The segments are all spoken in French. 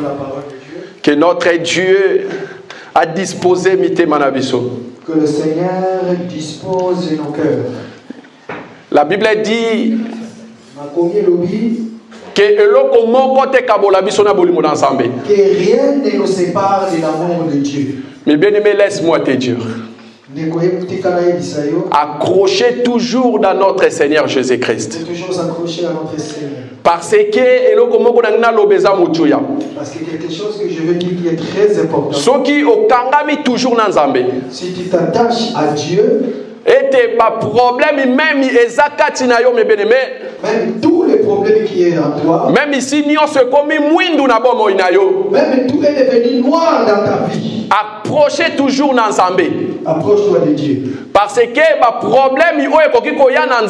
la parole de Dieu. Que notre Dieu a disposé mitema na biso. Que le Seigneur dispose de nos cœurs. La Bible dit que eloko moko te kabola biso na bolimo na Nzambe. Que rien ne nous sépare de l'amour de Dieu. Mais bien aimé, laisse-moi te dire. Accrochez toujours dans notre Seigneur Jésus-Christ. Parce que eloko moko na ngina lobeza mutuya. Parce que quelque chose que je veux dire qui est très important. Soki okangami toujours na Nzambe. Si tu t'attaches à Dieu, et tes problèmes même ezakati na yo me bien-aimé. Même tous les problèmes qui est en toi. Même ici nyo se komi mwindu na bomo ina yo. Même tout est devenu noir dans ta vie. Approchez toujours na Nzambe. Approche-toi de Dieu. Parce que ba problème yo ekoki koya na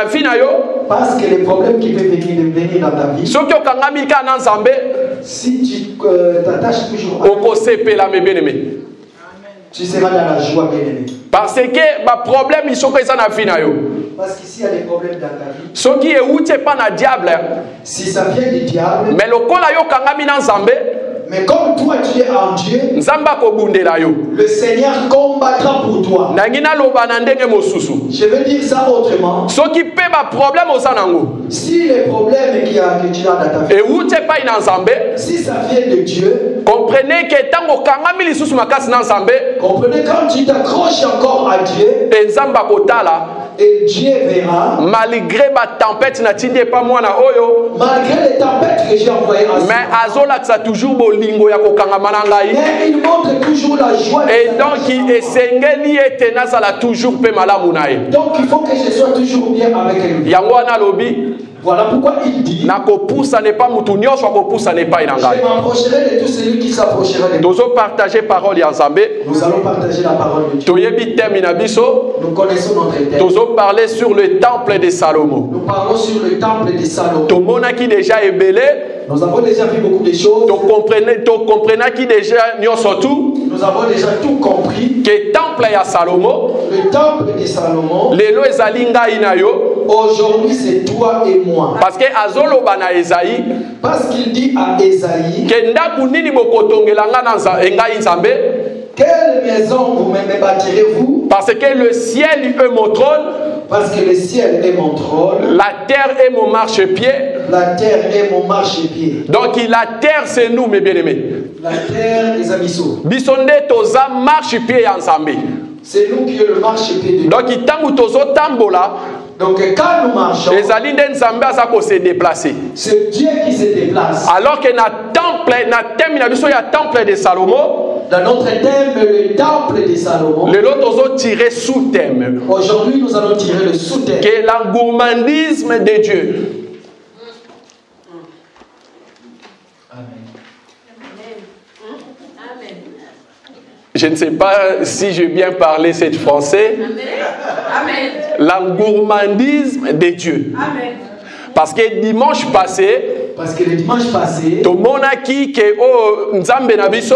vie na yo. Parce que les problèmes qui peuvent venir dans ta vie. Soki okangami ka na Nzambe, si tu t'attaches toujours à okosepela me bien-aimé. Tu seras dans la joie, bien-aimé. Parce que ba problème ils sont présents na vie na yo. Parce qu'ici il y a des problèmes dans ta vie. Ce qui est outé pas na diable. Si ça vient du diable. Mais le kola yo kangami na Nzambe. Mais comme toi tu es en Dieu, le Seigneur combattra pour toi. Je veux dire ça autrement. Si les problèmes que tu as dans ta vie, si ça vient de Dieu, comprenez que quand tu t'accroches encore à Dieu, et Dieu verra, malgré ma tempête, malgré les tempêtes que j'ai envoyées à mais toujours mais il montre toujours la joie. Et donc donc il faut que je sois toujours bien avec lui. Voilà pourquoi il dit, je m'approcherai de tout celui qui s'approchera de moi. Nous allons partager la parole de Dieu. Nous connaissons notre thème. Nous parlons sur le temple de Salomon. Nous parlons sur le temple de Salomon. Nous avons déjà vu beaucoup de choses. Nous avons déjà tout compris. Que le temple de Salomon, le temple de Salomon, aujourd'hui c'est toi et moi. Parce que parce qu'il dit à Esaïe, quelle maison vous me bâtirez-vous? Parce que le ciel est mon trône. Parce que le ciel est mon trône. La terre est mon marchepied. La terre est mon marchepied. Donc la terre c'est nous mes bien-aimés. La terre des abyssaux. Bisonde toza marchepied ensemble. C'est nous qui est le marchepied de Dieu. Donc itangu tozo tambola. Donc quand nous marchons, c'est Dieu qui se déplace. Alors que na temple de Salomon, dans notre thème, le temple de Salomon, aujourd'hui nous allons tirer le sous-thème, qui est la gourmandisme de Dieu. Je ne sais pas si je bien parler cette français. Amen. La gourmandisme de Dieu. Amen. Parce que dimanche passé, tout le monde a dit que Nzambe na biso,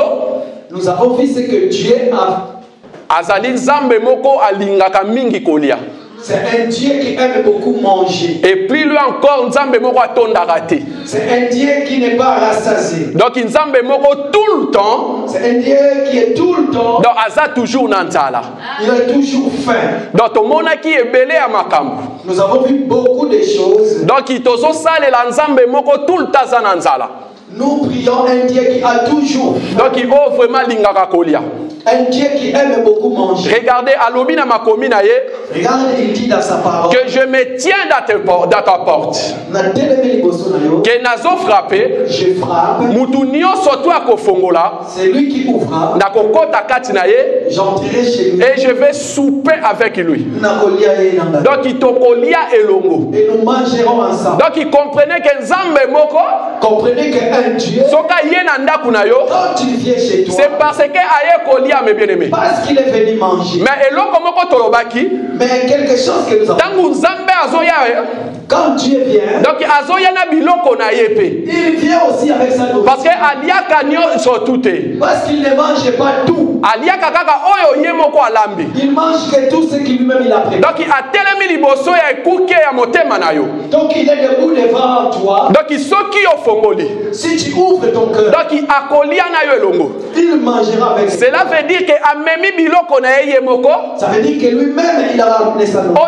nous avons vu ce que Dieu a. Azali Nzambe moko alingaka mingi kolia. C'est un Dieu qui aime beaucoup manger. Et plus lui encore, Nzambe moko atonda raté. C'est un Dieu qui n'est pas rassasié. Donc Nzambe moko tout le temps. C'est un Dieu qui est tout le temps. Donc Aza toujours nanzala. Il a toujours faim. Donc tout le monde qui est belé à makambu. Nous avons vu beaucoup de choses. Donc il tozo sale la Nzambe moko tout le temps nanzala. Nous prions un Dieu qui a toujours faim. Donc il offre vraiment lingaka kolia. Un Dieu qui aime beaucoup manger. Regardez, Alobina Makomi naye. Regarde, il dit dans sa parole que je me tiens dans ta porte. Que nazo frappé. Je frappe. Mutunio surtout à Kofongola. C'est lui qui ouvra. Nakokota katinaye. J'entrerai chez lui. Et je vais souper avec lui. Donc il tokolia elongo. Et nous mangerons ensemble. Donc il comprenait que Nzambe moko. Comprenez qu'un Dieu. Soka yena ndaku na yo. Quand tu viens chez toi. C'est parce que aye kolia. Mes bien-aimés. Parce qu'il est venu manger. Mais mais quelque chose que nous avons. Quand Dieu vient, donc il vient aussi avec sa nourriture. Parce que parce qu'il ne mange pas tout. tout. Il mange que tout ce qu'il lui-même il a préparé. Donc il est debout devant toi. Si tu ouvres ton cœur, il mangera avec toi. Cela veut dire que ça veut dire que lui-même il a ramené sa nourriture.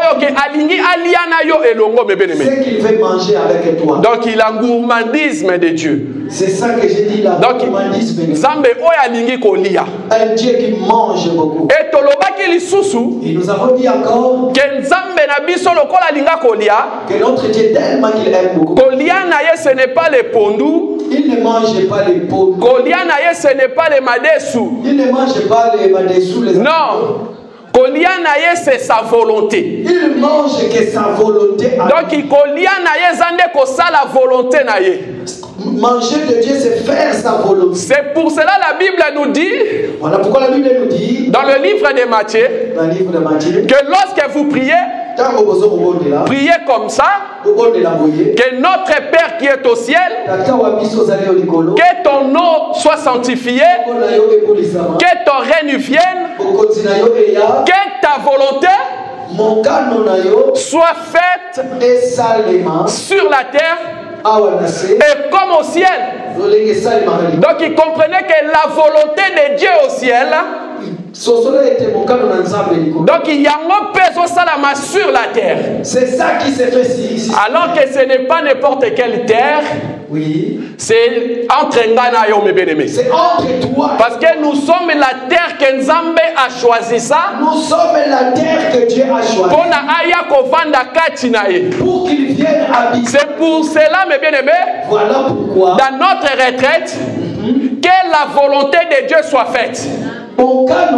C'est qu'il veut manger avec toi. Donc il a gourmandisme de Dieu. C'est ça que j'ai dit là. Donc gourmandisme. Un Dieu qui mange beaucoup. Et nous avons dit encore que notre Dieu tellement qu'il aime beaucoup. Ce n'est pas les pondous. Il ne mange pas les pondous. Ce n'est pas les madessous. Il ne mange pas les madessous. Non. C'est sa volonté. Il mange que sa volonté. Donc la volonté. Manger de Dieu, c'est faire sa volonté. C'est pour cela la Bible nous dit. Voilà pourquoi la Bible nous dit. Dans le livre de Matthieu. Que lorsque vous priez. Priez comme ça. Que notre Père qui est au ciel. Que ton nom soit sanctifié. Que ton règne vienne. Que ta volonté soit faite sur la terre et comme au ciel. Donc il comprenait que la volonté de Dieu au ciel. Donc il y a un peso salama sur la terre. C'est ça qui s'est fait ici. Alors que ce n'est pas n'importe quelle terre. Oui. C'est entre Ngana et mes bien-aimés. C'est entre toi. Parce que nous sommes la terre que Nzambe a choisi ça. Nous sommes la terre que Dieu a choisi. Pour qu'il vienne habiter. C'est pour cela, mes bien-aimés. Voilà pourquoi. Dans notre retraite, que la volonté de Dieu soit faite. Donc dans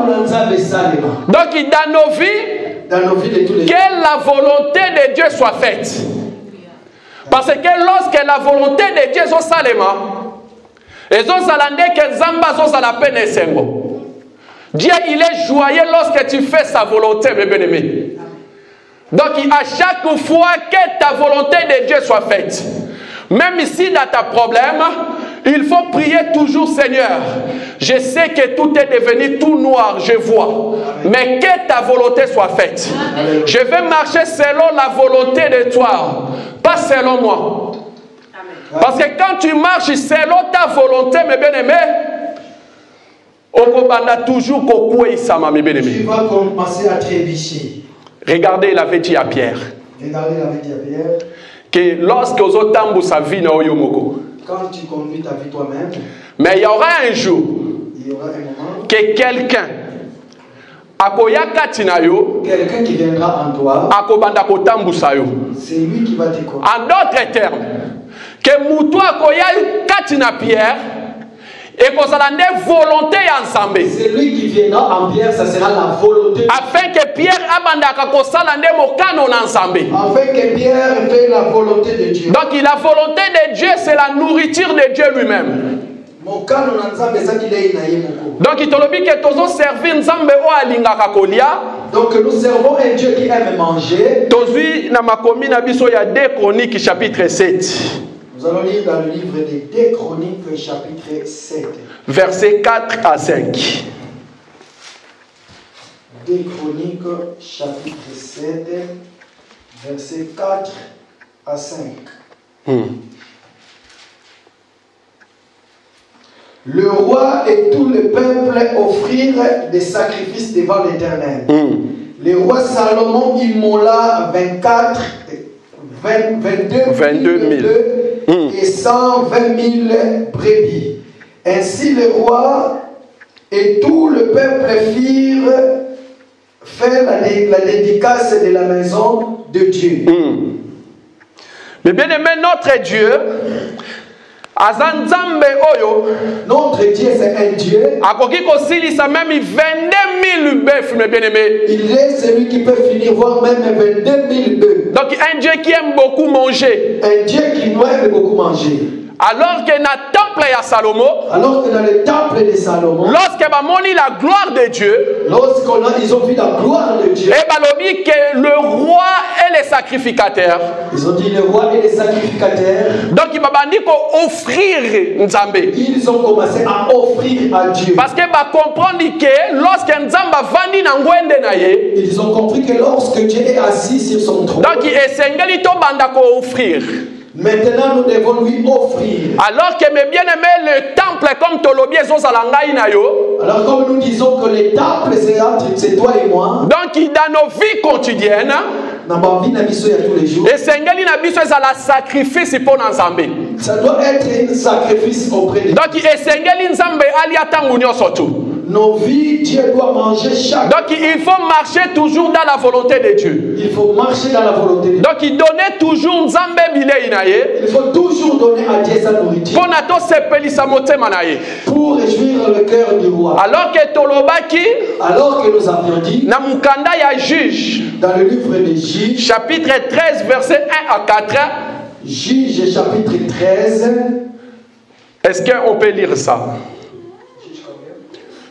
nos vies, de tous les que la volonté de Dieu soit faite. Parce que lorsque la volonté de Dieu est salema, Dieu il est joyeux lorsque tu fais sa volonté, mes bien-aimés. Donc à chaque fois que ta volonté de Dieu soit faite, même ici dans ta problème, il faut prier toujours, Seigneur. Je sais que tout est devenu tout noir, je vois. Mais que ta volonté soit faite. Amen. Je vais marcher selon la volonté de toi, pas selon moi. Amen. Parce que quand tu marches selon ta volonté, mes bien-aimés, on va toujours mes bien-aimés. Tu vas commencer à trébucher. Regardez, il avait dit à Pierre. Que lorsque vous avez sa vie, quand tu conduis ta vie toi-même, mais il y aura un jour que quelqu'un qui viendra en toi, c'est lui qui va te conduire. En d'autres termes, que Moutoua Katina Pierre et qu'on a une volonté ensemble. C'est lui qui viendra en Pierre, ça sera la volonté. Afin que Pierre abandaka ko salande mo canon ensemble. Afin que Pierre fait la volonté de Dieu. Donc la volonté de Dieu c'est la nourriture de Dieu lui-même. Mon canon ensemble ça qu'il est inaïe moko. Donc il te le dit que tozo servir nzambe o alingaka kolia. Donc nous servons un Dieu qui aime manger. Tozui na makomi na biso ya 2 Chroniques chapitre 7. Nous allons lire dans le livre des 2 Chroniques, chapitre 7. Versets 4 à 5. 2 Chroniques, chapitre 7, versets 4 à 5. Le roi et tout le peuple offrirent des sacrifices devant l'Éternel. Le roi Salomon immola 22 000 et 120 000 brebis. Ainsi le roi et tout le peuple firent faire la dédicace de la maison de Dieu. Mais bien aimé, notre Dieu, notre Dieu c'est un Dieu. Même 22 000 bœufs, mes bien-aimés. Il est celui qui peut finir voir même 22 000 bœufs. Donc un Dieu qui aime beaucoup manger. Un Dieu qui doit aimer beaucoup manger. Alors que dans le temple de Salomon, alors que dans le temple de Salomon, lorsque bamoni la gloire de Dieu, ils ont vu la gloire de Dieu, et balobi que le roi et les sacrificateurs, ils ont dit le roi et les sacrificateurs, donc ils ont offrir Nzambe. Ils ont commencé à offrir à Dieu. Parce que ba comprendre que lorsque Nzamba vandi na ngwende na ye, ils ont compris que lorsque Dieu est assis sur son trône, donc esengeli to banda ko offrir. Maintenant, nous devons lui offrir. Alors que mes bien-aimés, le temple, comme Tolobi et Zosalangaï Nayo. Alors, comme nous disons que le temple, c'est toi et moi. Donc, dans nos vies quotidiennes, dans ma vie, tous les jours, et Sengeli Nabiso est à la sacrifice pour Nzambe. Ça doit être un sacrifice auprès de Dieu. Donc, et Sengeli Nzambe aliatangunyo surtout. Nos vies, Dieu doit manger chaque. Donc, il faut marcher toujours dans la volonté de Dieu. Il faut marcher dans la volonté de Dieu. Donc, il donnait toujours Nzambe bile inaye. Il faut toujours donner à Dieu sa nourriture. Pour réjouir le cœur du roi. Alors que Tolobaki, alors que nous avions dit, na mukanda ya juge, dans le livre des Juges, chapitre 13, verset 1 à 4. Juges, chapitre 13. Est-ce qu'on peut lire ça?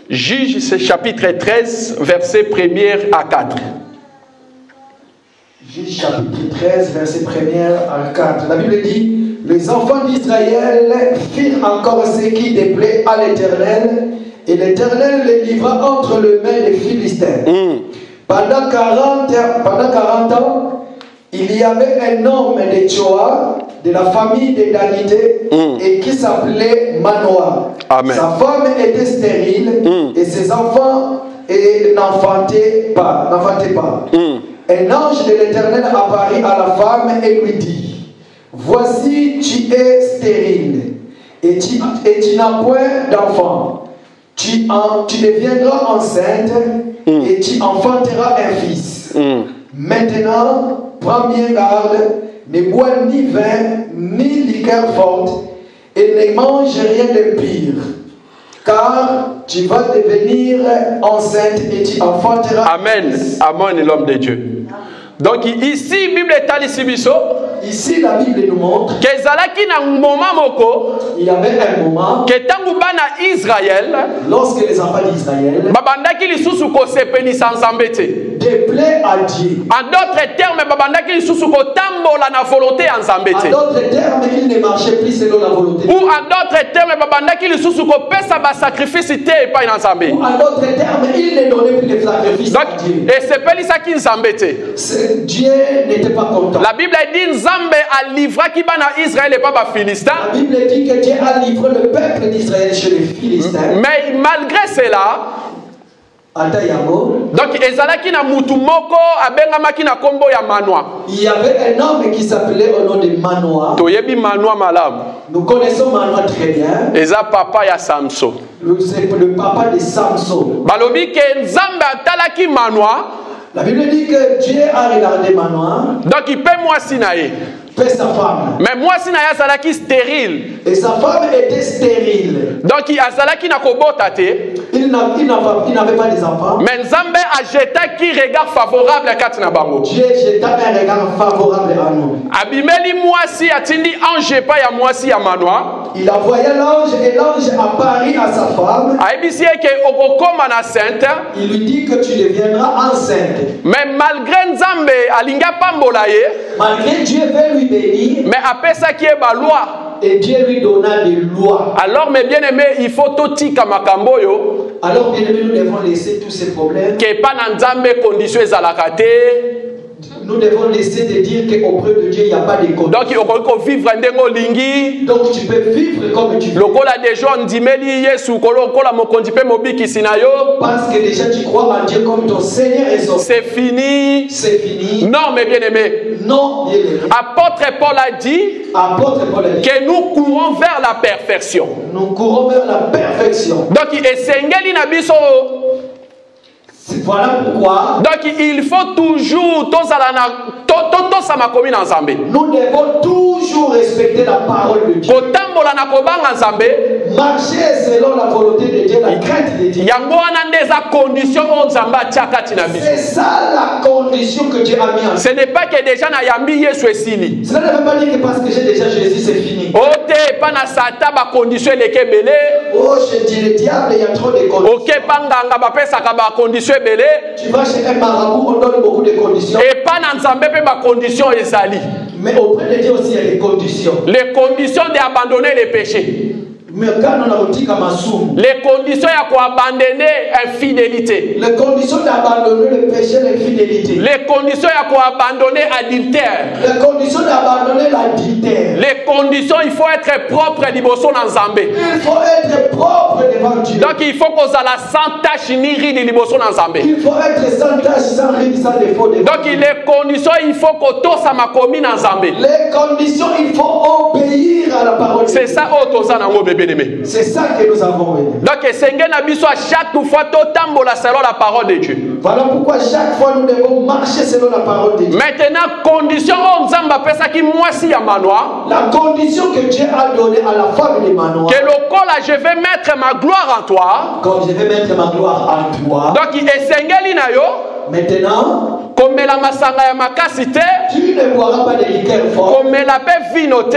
Juge, c'est chapitre 13, verset 1 à 4. Juge, chapitre 13, verset 1 à 4. La Bible dit, les enfants d'Israël firent encore ce qui déplaît à l'Éternel, et l'Éternel les livra entre les mains des Philistins. Pendant 40 ans, il y avait un homme de Tchoa, de la famille des Danités, et qui s'appelait Manoah. Amen. Sa femme était stérile, et ses enfants n'enfantaient pas. Un ange de l'Éternel apparut à la femme et lui dit, voici, tu es stérile, et tu n'as point d'enfant. Tu deviendras enceinte, et tu enfanteras un fils. Maintenant, prends bien garde, ne bois ni vin, ni liqueur forte, et ne mange rien de pire. Car tu vas devenir enceinte et tu enfanteras. Amen. Amen, l'homme de Dieu. Donc ici, Bible est ici, ici la Bible nous montre que il y avait un moment que Israël, lorsque les enfants d'Israël déplaient à Dieu. En d'autres termes, en d'autres termes, ils ne marchaient plus selon la volonté. Ou en d'autres termes, sacrifice. Ou en d'autres termes, ils ne donnaient plus de sacrifice à Dieu. Et c'est pas ça qui nous embêtait. Dieu n'était pas content. La Bible dit Nzambe a livré qui bana Israël et pas ba Philistin. La Bible dit que Dieu a livré le peuple d'Israël chez les Philistins. Mais malgré cela, donc ezalaki na mutu moko abengamaki na kombo ya Manoah. Il y avait un homme qui s'appelait au nom de Manoah. Toyebi Manoah malam. Nous connaissons Manoah très bien. Eza papa ya Samson. C'est le papa de Samson. Balobi ke Nzambe atalaki Manoah. La Bible dit que Dieu a regardé Manoah. Donc il peut moi sinaye. Fait sa femme. Mais moi sinaye azalaki stérile. Et sa femme était stérile. Donc il azalaki na kobota te. Il n'avait pas des enfants. Mais Nzambe a jeté qui regard favorable à Katina Bango. Dieu jeta un regard favorable à nous. Abimeli moisi atindi ange pas ya moisi ya Manoah. Il a voyé l'ange et l'ange apparut à sa femme. Aibisi ke okokoma na sainte. Il lui dit que tu deviendras enceinte. Mais malgré Nzambe alinga pambola ye. Malgré Dieu veut lui bénir. Mais après ça qui est ba loi. Et Dieu lui donna des lois. Alors mes bien-aimés, il faut totika makambo yo. Alors bien aimés, nous devons laisser tous ces problèmes. Que pas na Nzambe condition ezalaka te. Nous devons laisser de dire qu'auprès de Dieu, il n'y a pas de conditions. Donc, il faut vivre ndengo lingi. Donc, tu peux vivre comme tu veux. Lokola des gens ndimeli Yesu kolokola mokondipe mobiki sinayo. Parce que déjà tu crois en Dieu comme ton Seigneur et Sauveur. C'est fini. C'est fini. Non, mes bien-aimés. Non, bien aimé. Apôtre Paul a dit que nous courons vers la perfection. Nous courons vers la perfection. Donc, esengeli na biso. Voilà pourquoi. Donc il faut toujours nous devons toujours respecter la parole de Dieu. marcher selon la volonté de Dieu, la crainte de Dieu. C'est ça la condition que Dieu a mis en place. Ce n'est pas que déjà na yambi Yesu esili. Cela ne veut pas dire que parce que j'ai déjà Jésus, c'est fini. Ote pa na sata ba condition leke belé. Oh, je dis le diable, il y a trop de conditions. OK panganga ba pesa ka ba condition belé. Tu vas chez un marabout, on donne beaucoup de conditions. Et pas na nzambe pe ba condition ezali. Mais auprès de Dieu aussi, il y a des conditions. Les conditions d'abandonner les péchés. Mais quand on a dit les conditions à abandonner infidélité. Les conditions d'abandonner le péché, l'infidélité. Les conditions à abandonner adultère. Les conditions d'abandonner l'adultère. Les conditions, il faut être propre à l'Iboson en Zambé. Il faut être propre devant Dieu. Donc il faut qu'on ait la sans tache ni ride de l'Iboson en Zambé. Il faut être sans tache, sans ride, sans défaut. Donc les conditions, il faut qu'on tous à ma commune en Zambé. Les conditions, il faut obéir à la parole. C'est ça, c'est ça que nous avons vu. Donc, à chaque fois, selon la parole de Dieu. Voilà pourquoi chaque fois nous devons marcher selon la parole de Dieu. Maintenant, condition, la condition que Dieu a donnée à la femme de Manoah. Que le col, je vais mettre ma gloire en toi. Quand je vais mettre ma gloire en toi. Donc, maintenant, comme la masanga ya makasite, tu ne boiras pas de liqueur fort. Comme la paix vinote,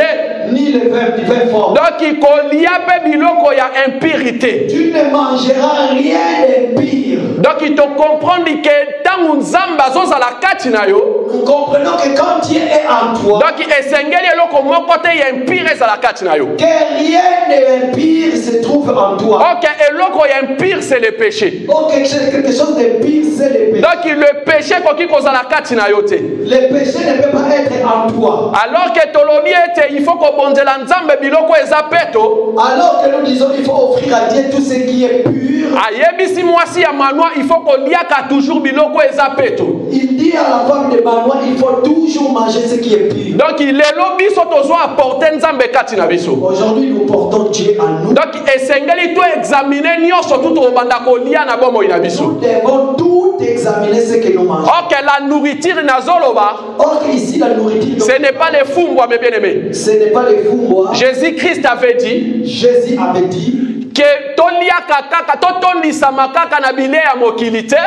ni le vin fort. Donc il y a biloko ya impurité. Tu ne mangeras rien d'impur. Donc il te comprend que tant nzamba zoza la kati na yo. Nous comprenons que quand Dieu est en toi. Donc esengeli eloko moko te ya impure za la kati na yo. Que rien d'impur se trouve en toi. OK, eloko ya impure c'est le péché. OK, quelque chose d'impur c'est le péché. Donc le péché koki koza la kati na yo te. Le péché ne peut pas être en toi. Alors que tolobi était il faut ko bonzela nzambe biloko eza peto. Alors que nous disons il faut offrir à Dieu tout ce qui est pur. Ayebisi mwasi ya Manoah il faut ko liaka toujours biloko eza peto. Il dit à la femme de Manoah il faut toujours manger ce qui est pur. Donc il est lobby sotozo apporter nzambe kati na biso. Aujourd'hui nous portons Dieu en nous. Donc esengeli to examiner nyonso tout obanda ko lia na bomo ina biso. Nous devons tout examiner ce que nous mangeons. OK, la nourriture na zoloba. Or ici la nourriture. Ce n'est pas les fumbwa mes bien-aimés. Ce n'est pas les fumbwa. Jésus-Christ avait dit. Jésus avait dit que toliaka kaka totondisa makaka na bile ya mokilite.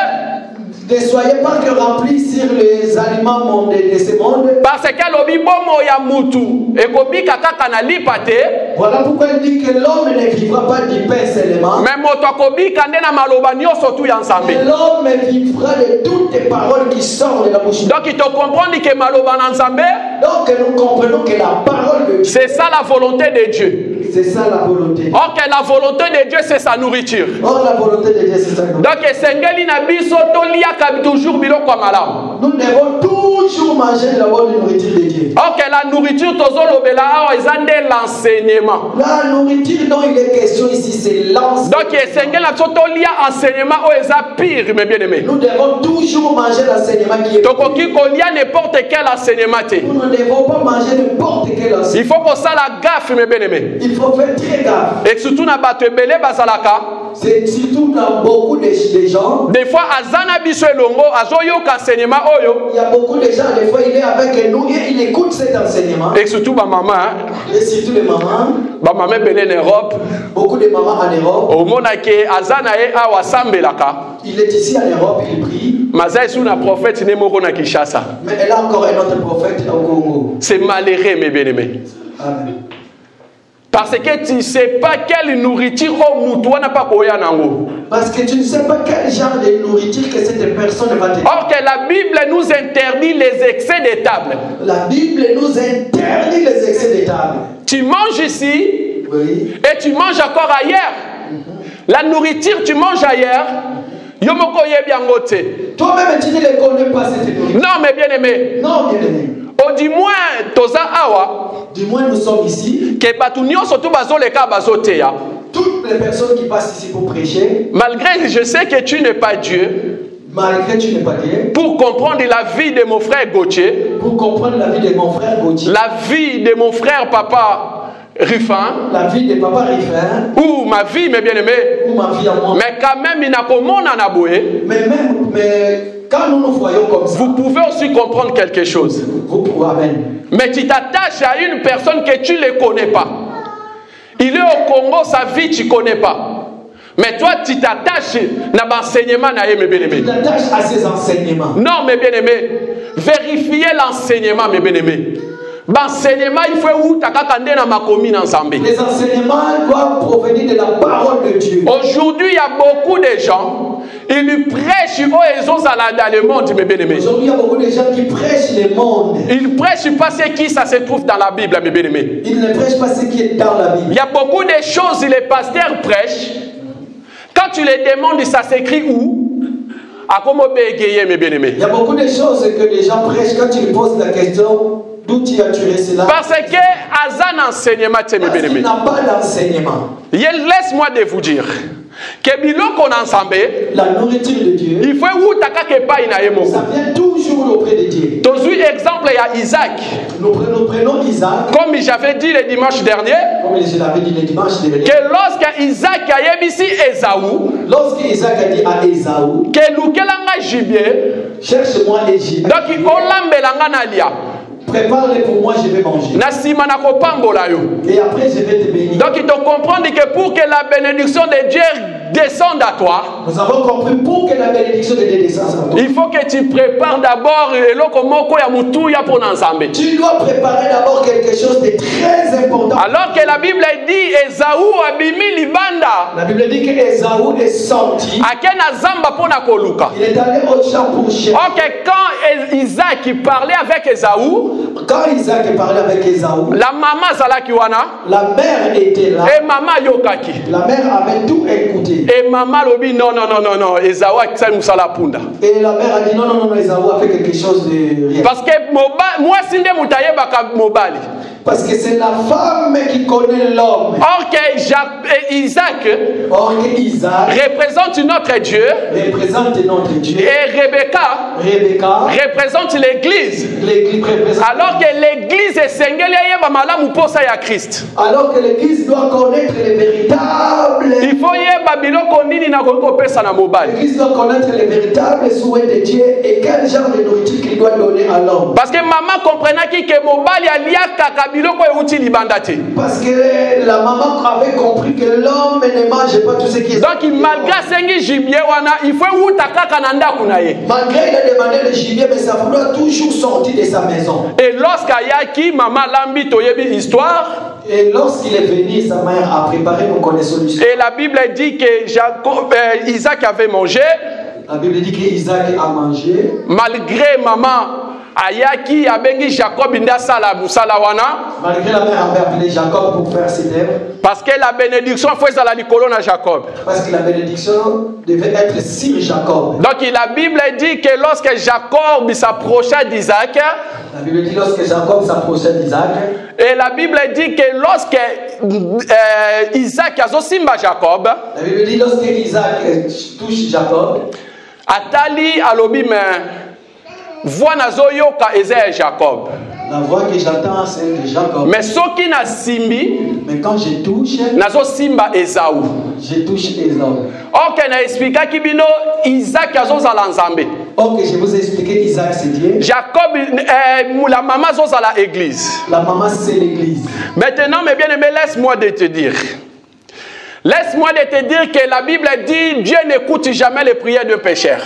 Ne soyez pas que remplis sur les aliments mondains de ce monde. Parce que lobi bomo ya mutu ekobika kaka na lipate. Voilà pourquoi il dit que l'homme ne vivra pas du pain seulement. Mais moto akobika nde na maloba nyonso tu ya nzambe. L'homme vivra de toutes les paroles qui sortent de la bouche. Donc il te comprend que maloba na nzambe. Donc nous comprenons que la parole de Dieu. C'est ça la volonté de Dieu. C'est ça la volonté. OK, la volonté de Dieu c'est sa nourriture. Or la volonté de Dieu c'est sa nourriture. Donc esengeli na biso tolia toujours biloko malamu. Nous devons toujours manger la bonne nourriture de Dieu. OK, la nourriture tozolobela awa ezande l'enseignement. La nourriture dont il est question ici c'est l'enseignement. Donc esengeli na tolia enseignement o eza pire mes bien-aimés. Nous devons toujours manger l'enseignement qui est. Tokoki kolia n'importe quel enseignement te. Nous ne devons pas manger n'importe quel enseignement. Il faut qu'on ça la gaffe mes bien-aimés. Il faut faire très gaffe. Et surtout na bato ebele bazalaka. C'est surtout dans beaucoup de gens. Des fois azana biso elongo azoyoka enseignement oyo. Il y a beaucoup de gens des fois il est avec nous et il écoute cet enseignement. Et surtout ma maman. Et surtout les mamans. Ba maman belé en Europe. Beaucoup de mamans en Europe. Au monake azana e awa sambelaka. Il est ici en Europe, il prie. Mazai sous un prophète ne moko na Kinshasa. Mais elle a encore un autre prophète au Congo. C'est malheureux mes bien-aimés. Amen. Parce que tu ne sais pas quelle nourriture au moutou n'a pas koya nango. Parce que tu ne sais pas quel genre de nourriture que cette personne va te. Or que la Bible nous interdit les excès de table. La Bible nous interdit les excès de table. Tu manges ici, oui, et tu manges encore ailleurs. La nourriture tu manges ailleurs. Yomoko yebiango te. Toi-même tu ne les connais pas cette nourriture. Non mais bien aimé. Non bien aimé. Au du moins toza awa. Du moins nous sommes ici. Que batunio surtout bazoleka bazoteya. Toutes les personnes qui passent ici pour prêcher. Malgré je sais que tu n'es pas Dieu. Malgré tu n'es pas Dieu. Pour comprendre la vie de mon frère Gauthier. Pour comprendre la vie de mon frère Gauthier. La vie de mon frère papa Rufin. La vie de papa Rufin. Ou ma vie mes bien-aimés. Ou ma vie à moi. Mais quand même il n'a pas mon anaboué. Mais quand nous nous voyons comme ça, vous pouvez aussi comprendre quelque chose. Vous pouvez, amen. Mais tu t'attaches à une personne que tu ne connais pas. Il est au Congo, sa vie, tu ne connais pas. Mais toi, tu t'attaches à l'enseignement, mes bien-aimés. Tu t'attaches à ces enseignements. Non, mes bien-aimés. Vérifiez l'enseignement, mes bien-aimés. L'enseignement, il faut où tu as ma commune ensemble. Les enseignements doivent provenir de la parole de Dieu. Aujourd'hui, il y a beaucoup de gens, ils lui prêchent dans le monde, mes bien-aimés. Aujourd'hui, il y a beaucoup de gens qui prêchent le monde. Ils ne prêchent pas ce qui ça se trouve dans la Bible, mes bien-aimés. Ils ne prêchent pas ce qui est dans la Bible. Il y a beaucoup de choses que les pasteurs prêchent. Quand tu les demandes, ça s'écrit où? À comment bégayer, mes bien-aimés? Il y a beaucoup de choses que les gens prêchent. Quand tu lui poses la question, d'où tu as tiré cela? Parce que Azan enseignement, mes bien-aimés. Il n'a pas d'enseignement. Laisse-moi de vous dire que biloko ensemble, la nourriture de Dieu, il faut où takake pas inaemo. Ça vient toujours auprès de Dieu. Dans un exemple, il y a Isaac. Nous prenons Isaac. Comme j'avais dit le dimanche dernier. Comme je l'avais dit le dimanche dernier. Que lorsque Isaac a yébisi Esaú. Lorsque Isaac a dit à Esaú. Que lukelanga gibier. Cherche-moi les gibiers. Donc il olambelanga nalia. Prépare-les pour moi, je vais manger. Et après, je vais te bénir. Donc, il te comprend que pour que la bénédiction de Dieu descende à toi, nous avons compris pour que la bénédiction de Dieu descende à toi, il faut que tu prépares d'abord tu dois préparer d'abord quelque chose de très important. Alors que la Bible dit Esaú abimi libanda. La Bible dit que Esaú est sorti. Il est allé au champ pour chercher. Ok, quand Isaac parlait avec Esaú, quand Isaac parlait avec Esaú, la maman Zalakiwana, la mère était là. Et maman Yokaki. La mère avait tout écouté. Et maman lobi non, Esaú a fait musala punda. Et la mère a dit non, Esaú a fait quelque chose de rien. Parce que moi sinde mutaye baka mobali. Parce que c'est la femme qui connaît l'homme. Or que Isaac représente notre Dieu. Et Rebecca représente l'église. Alors que l'église est sengeli malamu posa ya Christ. Alors que l'église doit connaître les véritables. Il faut yeba biloko nini na koko pesa na mobali. L'église doit connaître les véritables souhaits de Dieu et quel genre de nourriture qu'il doit donner à l'homme. Parce que maman comprenait que mobali alia kaka. Parce que la maman avait compris que l'homme ne mange pas tout ce qui est. Donc malgré sengi gibier wana, il faut où takaka nanda kunaye. Malgré il a demandé le gibier, mais ça doit toujours sortir de sa maison. Et lorsqu'ayaki maman lambi toyebi histoire. Et lorsqu'il est venu, sa mère a préparé, nous connaissons l'histoire. Et la Bible dit que Isaac avait mangé. La Bible dit que Isaac a mangé. Malgré maman ayaki abengi Jacob inda sala musala wana. Malgré la mère avait appelé Jacob pour faire ses œuvres. Parce que la bénédiction faut ça la nicolo na Jacob. Parce que la bénédiction devait être sur Jacob. Donc la Bible dit que lorsque Jacob s'approcha d'Isaac. La Bible dit lorsque Jacob s'approcha d'Isaac. Et la Bible dit que lorsque Isaac a simba Jacob. La Bible dit lorsque Isaac touche Jacob. Atali alobi mais voix nazoyoka eza Jacob. La voix que j'entends c'est de Jacob. Mais soki na simbi, mais quand je touche, nazo simba Esaú. Je touche Esaú. OK, na expliquer kibino Isaac azozala nzambe. OK, je vous ai expliqué Isaac c'est Dieu. Jacob la maman azozala l'église. La maman c'est l'église. Maintenant mes bien-aimés, laisse-moi de te dire. Laisse-moi de te dire que la Bible dit Dieu n'écoute jamais les prières d'un pécheur.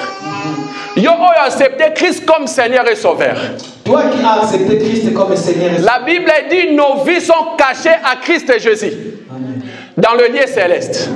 Yo a accepté Christ comme Seigneur et Sauveur. Toi qui as accepté Christ comme Seigneur et Sauveur. La Bible dit nos vies sont cachées à Christ Jésus. Amen. Dans le lieu céleste.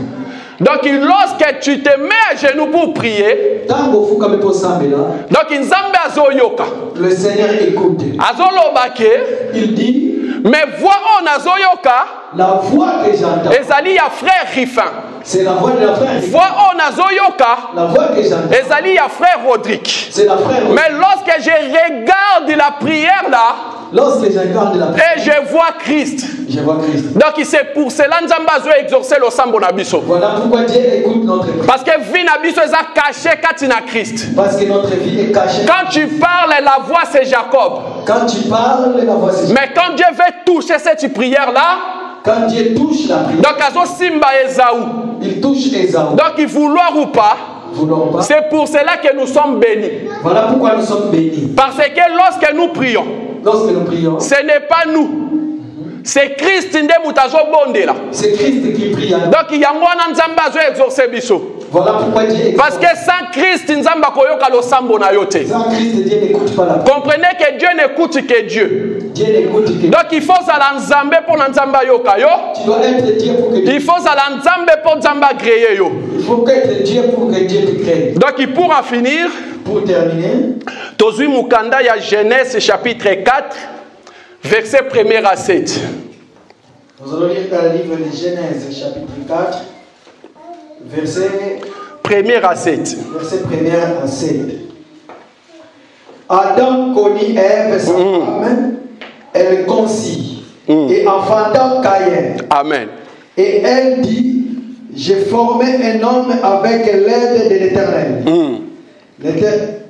Donc lorsque tu te mets à genoux pour prier, donc Nzambe azoyoka. Le Seigneur écoute. Azolobake. Il dit. Mais voix on azoyoka. La voix que j'entends. Ezali ya frère Rifin. C'est la voix de la frère. Voix on azoyoka. La voix que j'entends. Ezali ya frère Rodrigue. C'est la frère. Mais lorsque je regarde la prière là. Lorsque je regarde la prière. Et je vois Christ. Je vois Christ. Donc c'est pour cela que Nzambe a exaucé le sambo na biso. Voilà pourquoi Dieu écoute notre prière. Parce que vie na biso est cachée quand tu n'as Christ. Parce que notre vie est cachée. Quand tu parles, la voix c'est Jacob. Quand tu parles, la voix c'est Jacob. Mais quand Dieu veut toucher cette prière là. Quand Dieu touche la prière. Donc azo simba Esaú. Il touche Esaú. Donc il vouloir ou pas. C'est pour cela que nous sommes bénis. Voilà pourquoi nous sommes bénis. Parce que lorsque nous prions. Lorsque nous prions. Ce n'est pas nous. C'est Christ nde mutazo bondela. C'est Christ qui prie. Donc yango na nzambe azo exaucer biso. Voilà pourquoi Dieu. Parce que sans Christ nzamba koyoka lo sambo na yote. Sans Christ Dieu n'écoute pas la parole. Comprenez que Dieu n'écoute que Dieu. Dieu n'écoute que Dieu. Donc il faut zala nzambe pour nzamba yoka yo. Tu dois être Dieu pour que Dieu. Il faut zala nzambe pour nzamba créer yo. Il faut être Dieu pour que Dieu te crée. Donc pour en finir, pour terminer, tozui mukanda ya Genèse chapitre 4 verset 1er à 7. Nous allons lire dans le livre de Genèse chapitre 4 verset 1er à 7. Verset 1er à 7. Adam connut Ève, sa femme, elle conçut et enfanta Caïn. Amen. Et elle dit, j'ai formé un homme avec l'aide de l'Éternel.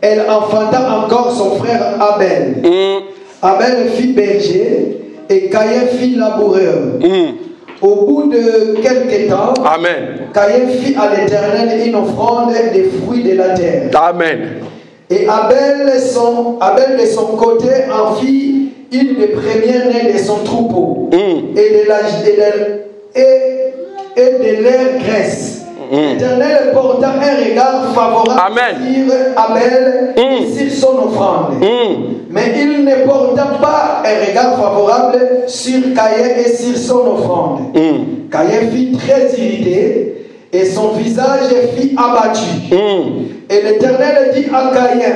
Elle enfanta encore son frère Abel. Abel fit berger et Caïn fit laboureur. Au bout de quelque temps, Amen. Caïn fit à l'Éternel une offrande des fruits de la terre. Amen. Et Abel de son côté en fit une des premières nées de son troupeau et de leur graisse. L'Éternel porta un regard favorable sur Abel et sur son offrande. Mais il ne porta pas un regard favorable sur Caïn et sur son offrande. Caïn fut très irrité et son visage fut abattu. Et l'Éternel dit à Caïn,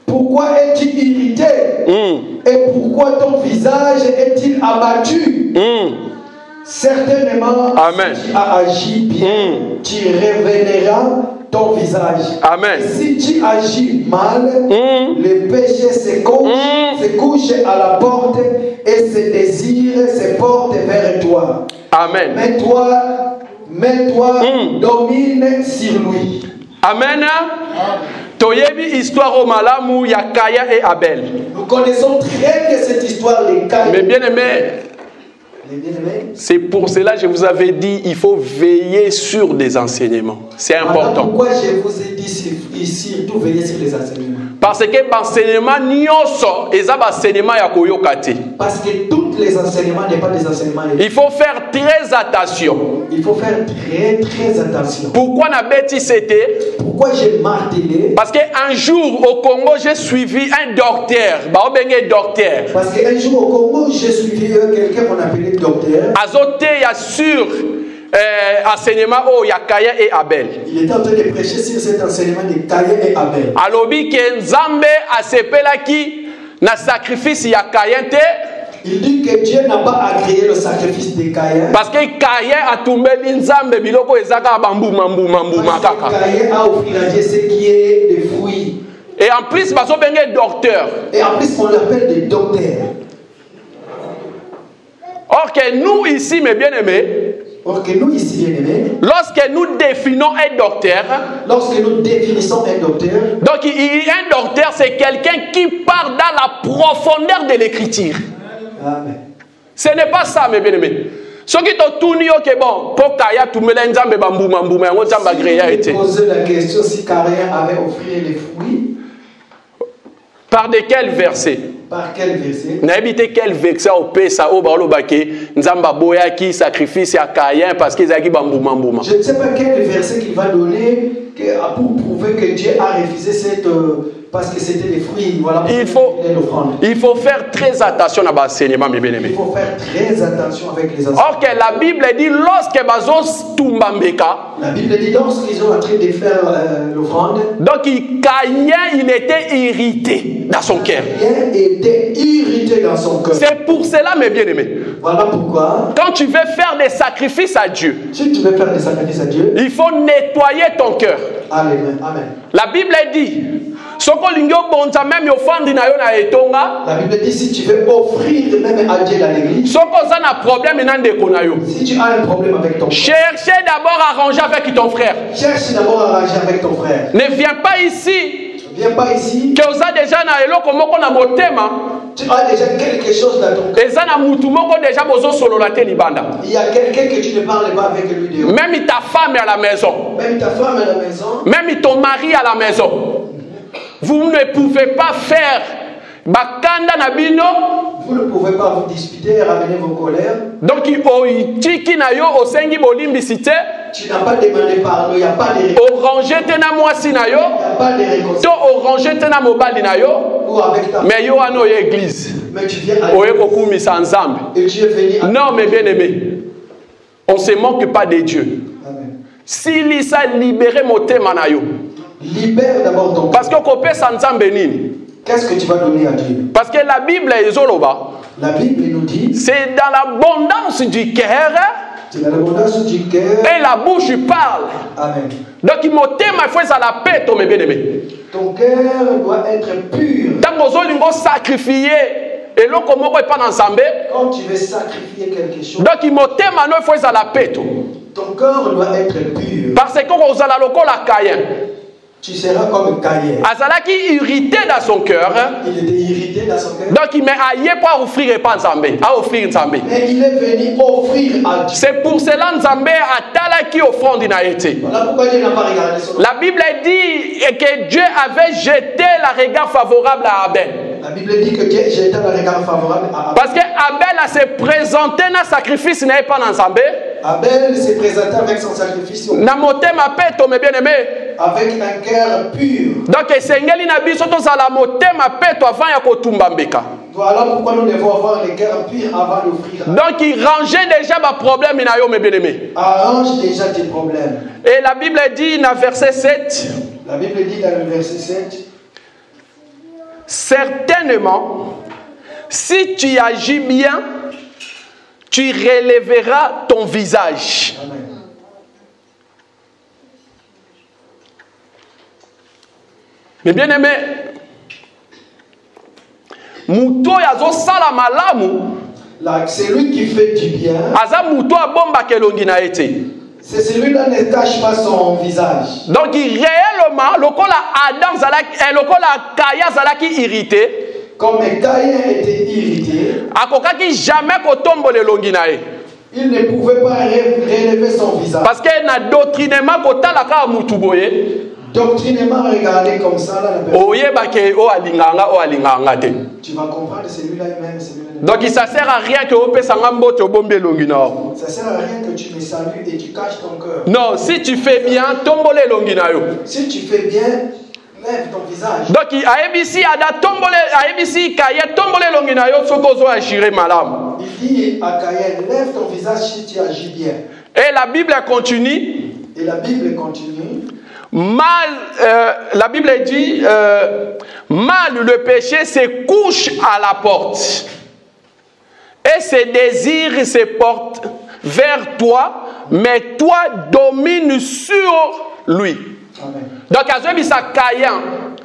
pourquoi es-tu irrité? Et pourquoi ton visage est-il abattu? Certainement, Amen. si tu as agi bien, tu révéleras ton visage. Amen. Et si tu agis mal, le péché se couche à la porte et ses désirs se portent vers toi. Amen. Mais toi, domine sur lui. Amen. Toyebi histoire au malamu ya Caïn et Abel. Nous connaissons très bien cette histoire de Caïn. Mais bien aimé, c'est pour cela que je vous avais dit, il faut veiller sur des enseignements. C'est important. Pourquoi je vous ai dit surtout veiller sur les enseignements? Parce que l'enseignement nyoso est un enseignement ya koyokate. Parce que tous les enseignements n'est pas des enseignements. Il faut faire très attention. Il faut faire très attention. Pourquoi na bêti c'était? Pourquoi j'ai martelé? Parce qu'un jour au Congo j'ai suivi un docteur. Docteur. Parce qu'un jour au Congo j'ai suivi quelqu'un qu'on appelait docteur. Azote ya sur enseignement oh ya Caïn et Abel. Il était en train de prêcher sur cet enseignement de Caïn et Abel. Alobi ke Nzambe asepelaki na sacrifice ya Caïn te. Il dit que Dieu n'a pas agréé le sacrifice de Caïn. Parce que Caïn a tombé Nzambe biloko ezaka bambuma kaka. Parce que Caïn a offert à Dieu ce qui est des fruits. Et en plus bazo benge docteur. Et en plus on l'appelle des docteurs. Or que nous ici mes bien-aimés, lorsque nous définissons un docteur, lorsque nous définissons un docteur, donc un docteur c'est quelqu'un qui part dans la profondeur de l'écriture. Amen. Ce n'est pas ça mes bien-aimés. Ce qui est tout niveau que bon, pour Kaya tout mélange nzambe bambuma mbuma yango nzamba agréé été. Poser la question si Caïn avait offert les fruits. Par de quel verset? Par quel verset? N'habitez quel verset au pesa au barolo baké nzamba boya qui sacrifice à Caïn parce qu'ils a qui bambuma mbuma. Je ne sais pas quel verset qu'il va donner pour prouver que Dieu a refusé cette parce que c'était des fruits. Voilà. Il faut faire très attention à l'enseignement, mes bien-aimés. Il faut faire très attention avec les enseignements. Or que la Bible dit lorsque bazos tumbambeka. La Bible dit lorsqu'ils ont en train de faire l'offrande. Donc Caïn il était irrité dans son cœur. Caïn était irrité dans son cœur. C'est pour cela, mes bien-aimés. Voilà pourquoi. Quand tu veux faire des sacrifices à Dieu. Si tu veux faire des sacrifices à Dieu. Il faut nettoyer ton cœur. Amen. Amen. La Bible dit. La Bible dit si tu veux offrir même à Dieu dans l'église. Si tu as un problème avec ton frère. Cherchez d'abord à arranger avec ton frère. Cherche d'abord à arranger avec ton frère. Ne viens pas ici. Viens pas ici. Que vous avez déjà tu as déjà quelque chose dans ton cœur. Il y a quelqu'un que tu ne parles pas avec lui. Même ta femme est à la maison. Même ta femme est à la maison. Même ton mari à la maison. Vous ne pouvez pas faire bakanda na bino. Vous ne pouvez pas vous disputer et ramener vos colères. Donc, tiki na yo osengi bolimbisite. Tu n'as pas demandé pardon, il n'y a pas de réconciliation. Oranger tena mwasi na yo. Il n'y a pas de réconciliation. To oranger tena mobali na yo. Ou avec ta mais yo ano ye église. Mais tu viens à oye kokumisa nzambe. Et tu es venu à non, mais bien aimé, on ne se moque pas de Dieu. Amen. Si lisa libéré motema na yo. Libère d'abord ton. Parce que kopesa nzambe nini? Qu'est-ce que tu vas donner à Dieu? Parce que la Bible est zoloba. La Bible nous dit. C'est dans l'abondance du cœur. C'est dans l'abondance du cœur. Et la bouche parle. Amen. Donc il motema il faut ça la paix ton bien aimé. Ton cœur doit être pur. Tant que vous sacrifier et l'eau comme on pas ensemble. Quand tu veux sacrifier quelque chose. Donc il motema il faut ça la paix tout. Ton cœur doit être pur. Parce que quand vous allez la Caïn. Tu seras comme Caïn. Azalaki irrité dans son cœur. Il était irrité dans son cœur. Donc il m'a aillé pour offrir pas Nzambe, à offrir Nzambe. Mais il est venu offrir à Dieu. C'est pour cela Nzambe atala qui offrande n'a été. Voilà pourquoi Dieu n'a pas regardé son. La Bible dit que Dieu avait jeté le regard favorable à Abel. La Bible dit que Dieu jetait le regard favorable à Abel. Parce que Abel a se présenté dans le sacrifice n'est pas dans Nzambe. Abel s'est présenté avec son sacrifice. Na motema peto mes bien-aimés. Avec un cœur pur. Donc esengeli na biso to za la motema peto avant ya kotumba mbeka. Voilà pourquoi nous devons avoir le cœur pur avant d'offrir. Donc il rangeait déjà ma problème na yo mes bien-aimés. Arrange déjà tes problèmes. Et la Bible dit dans verset 7. La Bible dit dans le verset 7. Certainement, si tu agis bien, tu relèveras ton visage. Amen. Mais bien aimé, Mouto yazo sala malamu. C'est lui qui fait du bien. Aza Mouto a bomba kelongi na été. C'est celui-là ne cache pas son visage. Donc réellement, lokola Adam zalaki, lokola Kaya zalaki irrité. Comme Caïn était irrité, akokaki jamais kotombole longi na ye. Il ne pouvait pas relever son visage. Parce que na doctrinement kotala ka mutu boye. Doctrinement regardé comme ça là, tu vas comprendre celui-là même, celui-là. Donc ça sert à rien que ça sert à rien que tu me salues et tu caches ton cœur. Non, si tu fais bien, tombole longina yo. Si tu fais bien, lève ton visage. Donc ABC ada tombole ABC kaya tombole longina yo sokozo agir malam. Il dit à Caïn, lève ton visage si tu agis bien. Et la Bible continue. Et la Bible continue. La Bible dit, mal le péché se couche à la porte et ses désirs se portent vers toi, mais toi domines sur lui. Amen. Donc, à Caïn,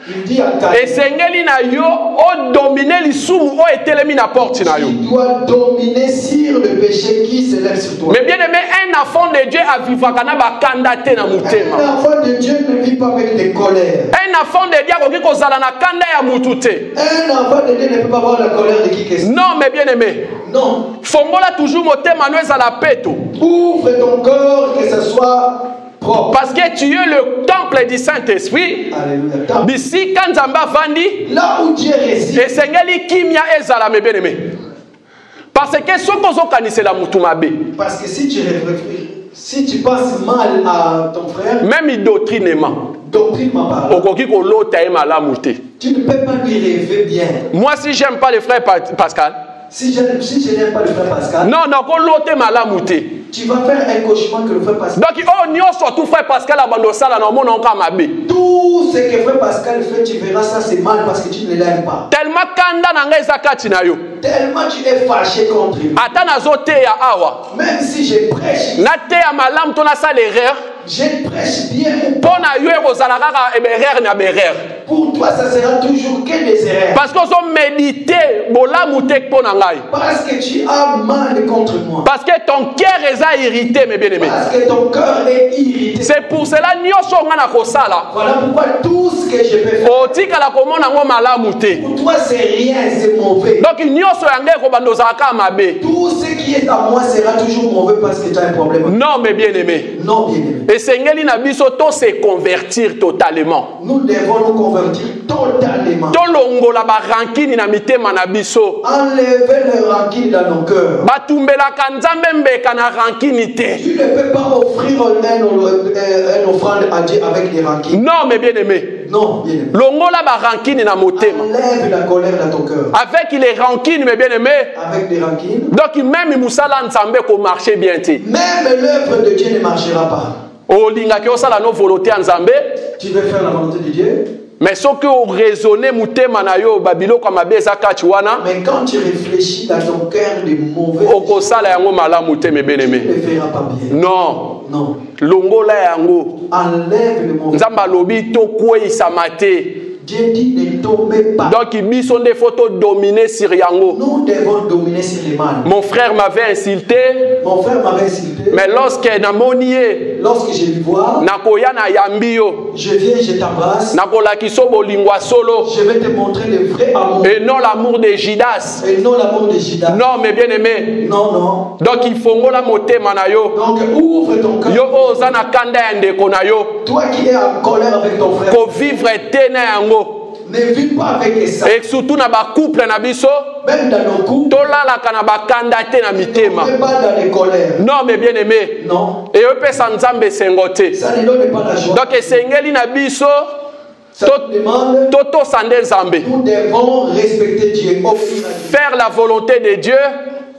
il dit à Caïn, et sengeli na yo o dominer l'isumu o etelemi na porte na yo. Tu dois dominer sur le péché qui se lève sur toi. Mais bien aimé, un enfant de Dieu a vivaka na bakanda te na mutema. Un enfant de Dieu ne vit pas avec des colères. Un enfant de Dieu akoki kozala na kanda ya mutu te. Un enfant de Dieu ne peut pas avoir la colère de qui que ce soit. Non, mais bien aimé. Non. Fongola toujours motema no ezala peto. Ouvre ton cœur que ce soit propre. Parce que tu es le temple du Saint-Esprit. Alléluia. Bisi kanzamba vandi. Là où Dieu réside. Et sengeli kimia ezala me bien aimé. Parce que ce qu'on kanise la mutu mabe. Parce que si tu passes mal à ton frère, même doctrinement. Doctrinement parlant. Tu ne peux pas lui rêver bien. Moi, si j'aime pas le frère Pascal. Si je n'aime pas le frère Pascal. Non, tu vas faire un cauchemar que le frère Pascal. Donc, tout frère Pascal tout ce que frère Pascal fait, tu verras ça, c'est mal parce que tu ne l'aimes pas. Tellement tu es fâché contre lui. Même si je prêche, je prêche bien. Pour toi, ça sera toujours que des erreurs. Parce que Parce que tu as mal contre moi. Parce que ton cœur est irrité, mes bien-aimés. Parce que ton cœur est irrité. C'est pour cela que voilà pourquoi tout ce que je peux faire. Pour toi, c'est rien, c'est mauvais. Donc, tout ce qui est à moi sera toujours mauvais parce que tu as un problème. Non, mais bien-aimé. Non, bien-aimé. Et Seigneur, se convertir totalement. Nous devons nous convertir convertir totalement. tolongola barankini na mitema na biso. Enlever les rancines dans nos cœurs. Batumbelaka nzambe mbeka na rankini te. Tu ne peux pas offrir une offrande à Dieu avec des rancines. Non, mais bien aimé. Non, bien aimé. Longola barankini na motema. Enlève la colère dans ton cœur. Avec les rancines, mais bien aimé. Avec des rancines. Donc même Moussala Nzambe ko marcher bien te. Même l'œuvre de Dieu ne marchera pas. Olinga ki osala no volonté Nzambe. Tu veux faire la volonté de Dieu. Mais ce que vous raisonnez mutema na yo babilo comme abeza kachiwana. Mais quand tu réfléchis dans ton cœur des mauvais. Okosala yango malamu te me bien aimé. Tu ne feras pas bien. Non. Non. Longola yango. Enlève le mauvais. Nzamba lobi to kweyisa mate. Dieu dit ne tombez pas. Donc ils sont des photos dominées sur yango. Nous devons dominer sur les mal. Mon frère m'avait insulté. Mon frère m'avait insulté. Mais lorsque namonié, lorsque je lui vois, nakoya na yambio. Je viens, je t'embrasse. Nakolakiso bolingwa solo. Je vais te montrer le vrai amour. Et non l'amour de Judas. Et non l'amour de Judas. Non, mais bien aimé. Non, non. Donc il faut ngola motema na yo. Donc ouvre ton cœur. Yo ozana kanda ndeko na yo. Toi qui es en colère avec ton frère. Ko vivre tena yango. Ne vis pas avec ça. Et surtout na ba couple na biso. Même dans nos couples. Tolala kana ba kanda te na mitema. Ne pas dans les colères. Non, mais bien aimé. Non. Et eux pesa nzambe sengote. Ça ne donne pas la joie. Donc esengeli na biso. Toto sande nzambe. Nous devons respecter Dieu. Faire la volonté de Dieu.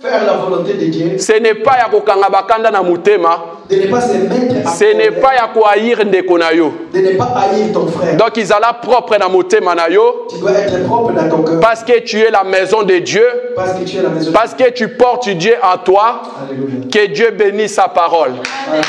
Faire la volonté de Dieu. Ce n'est pas ya kokanga bakanda na mutema. De ne pas se mettre à ce n'est pas ya ko haïr ndeko na yo. De ne pas haïr ton frère. Donc ils allaient propre na mutema na yo. Tu dois être propre dans ton cœur. Parce que tu es la maison de Dieu. Parce que tu es la maison. Parce que tu portes Dieu en toi. Alléluia. Que Dieu bénisse sa parole. Alléluia.